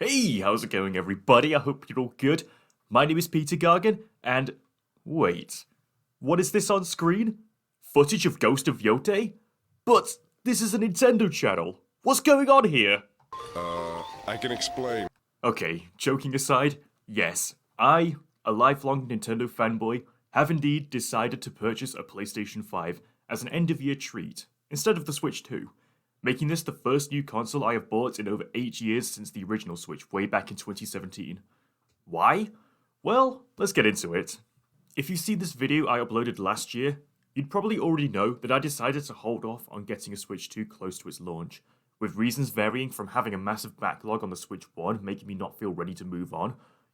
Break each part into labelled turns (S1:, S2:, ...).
S1: Hey, how's it going, everybody? I hope you're all good. My name is Peter Gargan, and wait, what is this on screen? Footage of Ghost of Yote? But this is a Nintendo channel. What's going on here?
S2: I can explain.
S1: Okay, joking aside, yes, I, a lifelong Nintendo fanboy, have indeed decided to purchase a PlayStation 5 as an end-of-year treat, instead of the Switch 2, making this the first new console I have bought in over 8 years since the original Switch way back in 2017. Why? Well, let's get into it. If you see this video I uploaded last year, you'd probably already know that I decided to hold off on getting a Switch 2 close to its launch, with reasons varying from having a massive backlog on the Switch 1 making me not feel ready to move on,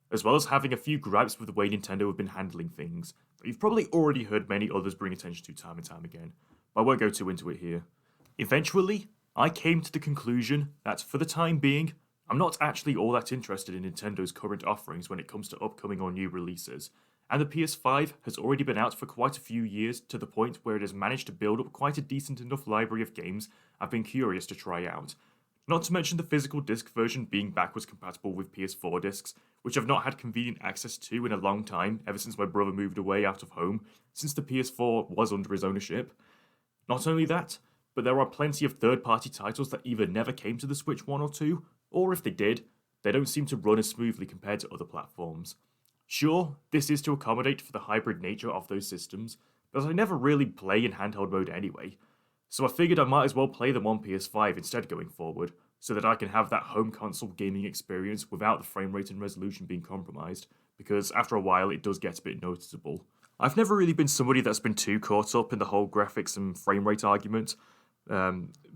S1: as well as having a few gripes with the way Nintendo have been handling things that you've probably already heard many others bring attention to time and time again, but I won't go too into it here. Eventually, I came to the conclusion that for the time being, I'm not actually all that interested in Nintendo's current offerings when it comes to upcoming or new releases, and the PS5 has already been out for quite a few years to the point where it has managed to build up quite a decent enough library of games I've been curious to try out. Not to mention the physical disc version being backwards compatible with PS4 discs, which I've not had convenient access to in a long time ever since my brother moved away out of home, since the PS4 was under his ownership. Not only that, but there are plenty of third-party titles that either never came to the Switch 1 or 2, or if they did, they don't seem to run as smoothly compared to other platforms. Sure, this is to accommodate for the hybrid nature of those systems, but I never really play in handheld mode anyway, so I figured I might as well play them on PS5 instead going forward, so that I can have that home console gaming experience without the frame rate and resolution being compromised, because after a while it does get a bit noticeable. I've never really been somebody that's been too caught up in the whole graphics and frame rate argument,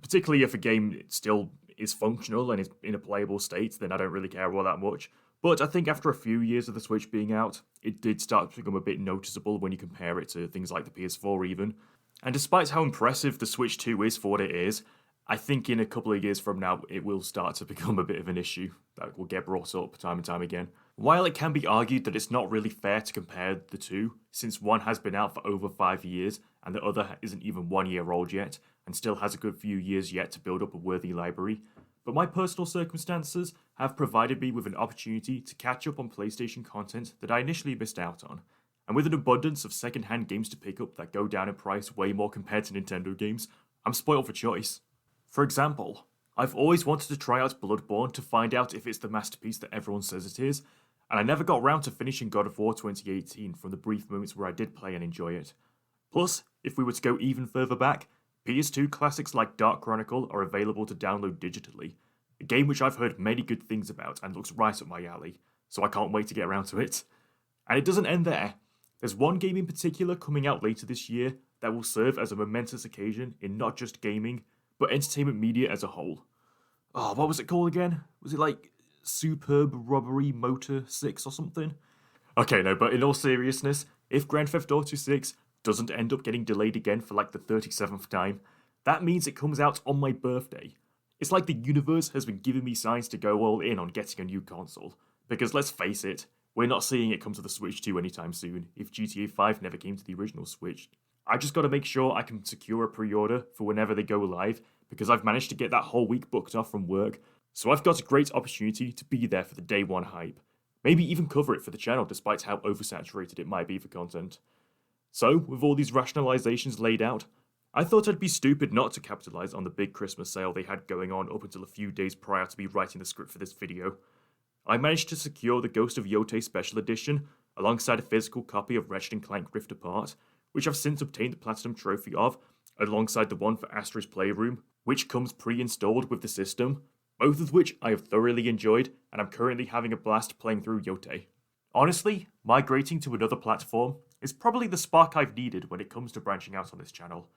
S1: particularly if a game still is functional and is in a playable state, then I don't really care all that much. But I think after a few years of the Switch being out, it did start to become a bit noticeable when you compare it to things like the PS4 even. And despite how impressive the Switch 2 is for what it is, I think in a couple of years from now it will start to become a bit of an issue that will get brought up time and time again. While it can be argued that it's not really fair to compare the two, since one has been out for over 5 years and the other isn't even 1 year old yet, and still has a good few years yet to build up a worthy library, but my personal circumstances have provided me with an opportunity to catch up on PlayStation content that I initially missed out on, and with an abundance of second-hand games to pick up that go down in price way more compared to Nintendo games, I'm spoiled for choice. For example, I've always wanted to try out Bloodborne to find out if it's the masterpiece that everyone says it is, and I never got round to finishing God of War 2018 from the brief moments where I did play and enjoy it. Plus, if we were to go even further back, PS2 classics like Dark Chronicle are available to download digitally, a game which I've heard many good things about and looks right up my alley, so I can't wait to get around to it. And it doesn't end there. There's one game in particular coming out later this year that will serve as a momentous occasion in not just gaming, but entertainment media as a whole. Oh, what was it called again? Was it like Superb Robbery Motor 6 or something? Okay, no, but in all seriousness, if Grand Theft Auto 6 doesn't end up getting delayed again for like the 37th time, that means it comes out on my birthday. It's like the universe has been giving me signs to go all in on getting a new console, because let's face it, we're not seeing it come to the Switch 2 anytime soon if GTA 5 never came to the original Switch. I just gotta make sure I can secure a pre-order for whenever they go live, because I've managed to get that whole week booked off from work, so I've got a great opportunity to be there for the day one hype. Maybe even cover it for the channel despite how oversaturated it might be for content. So, with all these rationalizations laid out, I thought I'd be stupid not to capitalize on the big Christmas sale they had going on up until a few days prior to me writing the script for this video. I managed to secure the Ghost of Yote Special Edition, alongside a physical copy of Ratchet & Clank Rift Apart, which I've since obtained the Platinum Trophy of, alongside the one for Astra's Playroom, which comes pre-installed with the system, both of which I have thoroughly enjoyed, and I'm currently having a blast playing through Yote. Honestly, migrating to another platform is probably the spark I've needed when it comes to branching out on this channel.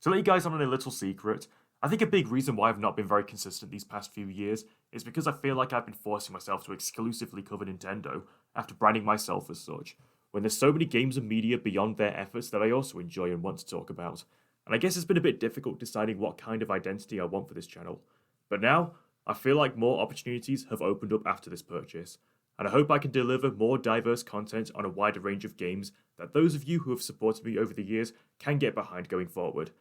S1: To let you guys on a little secret, I think a big reason why I've not been very consistent these past few years is because I feel like I've been forcing myself to exclusively cover Nintendo after branding myself as such, when there's so many games and media beyond their efforts that I also enjoy and want to talk about. And I guess it's been a bit difficult deciding what kind of identity I want for this channel. But now, I feel like more opportunities have opened up after this purchase, and I hope I can deliver more diverse content on a wider range of games that those of you who have supported me over the years can get behind going forward.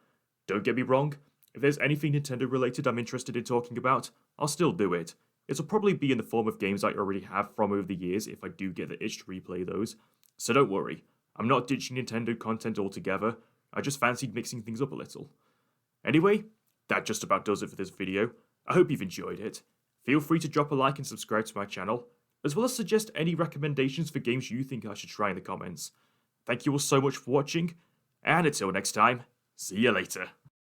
S1: Don't get me wrong, if there's anything Nintendo related I'm interested in talking about, I'll still do it, It'll probably be in the form of games I already have from over the years if I do get the itch to replay those. So don't worry, I'm not ditching Nintendo content altogether, I just fancied mixing things up a little. Anyway, that just about does it for this video. I hope you've enjoyed it. Feel free to drop a like and subscribe to my channel, as well as suggest any recommendations for games you think I should try in the comments. Thank you all so much for watching, and until next time, see you later.